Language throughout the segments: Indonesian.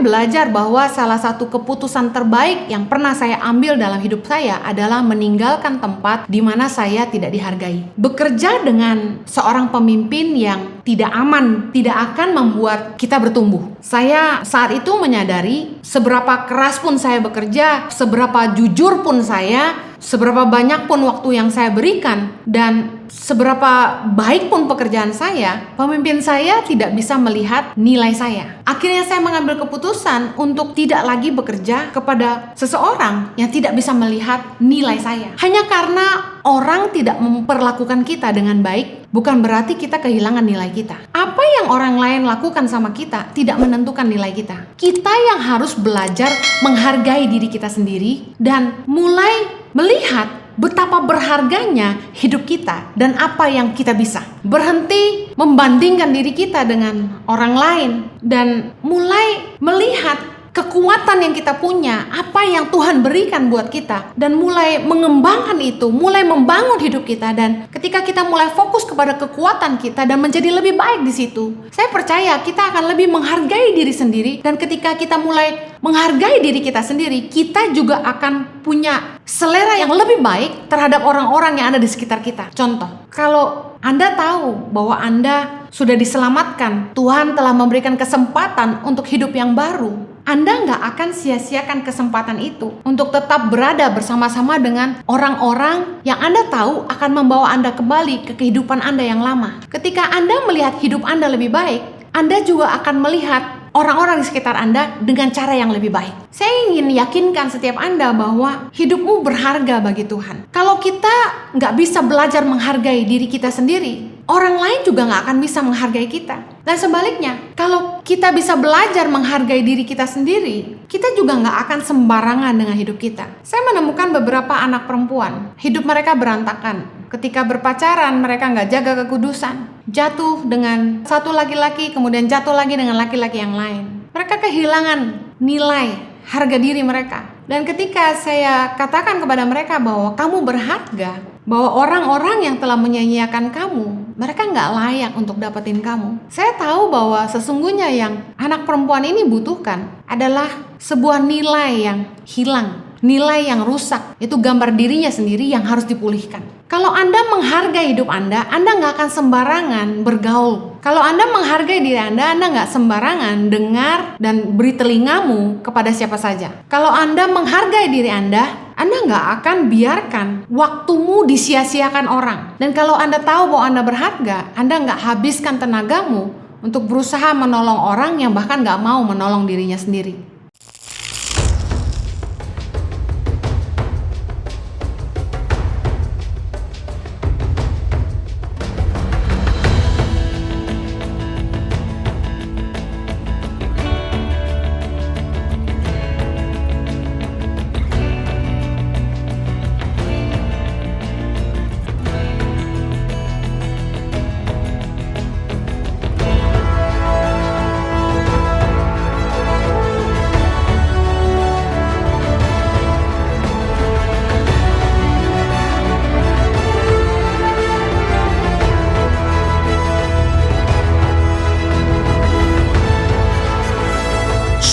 belajar bahwa salah satu keputusan terbaik yang pernah saya ambil dalam hidup saya adalah meninggalkan tempat di mana saya tidak dihargai. Bekerja dengan seorang pemimpin yang tidak aman tidak akan membuat kita bertumbuh. Saya saat itu menyadari seberapa keras pun saya bekerja, seberapa jujur pun saya, seberapa banyak pun waktu yang saya berikan, dan seberapa baik pun pekerjaan saya, pemimpin saya tidak bisa melihat nilai saya. Akhirnya saya mengambil keputusan untuk tidak lagi bekerja kepada seseorang yang tidak bisa melihat nilai saya. Hanya karena orang tidak memperlakukan kita dengan baik, bukan berarti kita kehilangan nilai kita. Apa yang orang lain lakukan sama kita tidak menentukan nilai kita. Kita yang harus belajar menghargai diri kita sendiri dan mulai melihat betapa berharganya hidup kita dan apa yang kita bisa. Berhenti membandingkan diri kita dengan orang lain dan mulai melihat kekuatan yang kita punya, apa yang Tuhan berikan buat kita, dan mulai mengembangkan itu, mulai membangun hidup kita. Dan ketika kita mulai fokus kepada kekuatan kita dan menjadi lebih baik di situ, saya percaya kita akan lebih menghargai diri sendiri. Dan ketika kita mulai menghargai diri kita sendiri, kita juga akan punya selera yang lebih baik terhadap orang-orang yang ada di sekitar kita. Contoh, kalau Anda tahu bahwa Anda sudah diselamatkan, Tuhan telah memberikan kesempatan untuk hidup yang baru, Anda nggak akan sia-siakan kesempatan itu untuk tetap berada bersama-sama dengan orang-orang yang Anda tahu akan membawa Anda kembali ke kehidupan Anda yang lama. Ketika Anda melihat hidup Anda lebih baik, Anda juga akan melihat orang-orang di sekitar Anda dengan cara yang lebih baik. Saya ingin yakinkan setiap Anda bahwa hidupmu berharga bagi Tuhan. Kalau kita nggak bisa belajar menghargai diri kita sendiri, orang lain juga nggak akan bisa menghargai kita. Dan sebaliknya, kalau kita bisa belajar menghargai diri kita sendiri, kita juga nggak akan sembarangan dengan hidup kita. Saya menemukan beberapa anak perempuan, hidup mereka berantakan. Ketika berpacaran, mereka nggak jaga kekudusan. Jatuh dengan satu laki-laki, kemudian jatuh lagi dengan laki-laki yang lain. Mereka kehilangan nilai, harga diri mereka. Dan ketika saya katakan kepada mereka bahwa kamu berharga, bahwa orang-orang yang telah menyanyiakan kamu, mereka nggak layak untuk dapetin kamu. Saya tahu bahwa sesungguhnya yang anak perempuan ini butuhkan adalah sebuah nilai yang hilang, nilai yang rusak. Itu gambar dirinya sendiri yang harus dipulihkan. Kalau Anda menghargai hidup Anda nggak akan sembarangan bergaul. Kalau Anda menghargai diri Anda nggak sembarangan dengar dan beri telingamu kepada siapa saja. Kalau Anda menghargai diri Anda nggak akan biarkan waktumu disia-siakan orang. Dan kalau Anda tahu bahwa Anda berharga, Anda nggak habiskan tenagamu untuk berusaha menolong orang yang bahkan nggak mau menolong dirinya sendiri.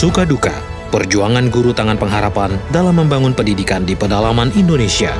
Suka duka, perjuangan guru tangan pengharapan dalam membangun pendidikan di pedalaman Indonesia.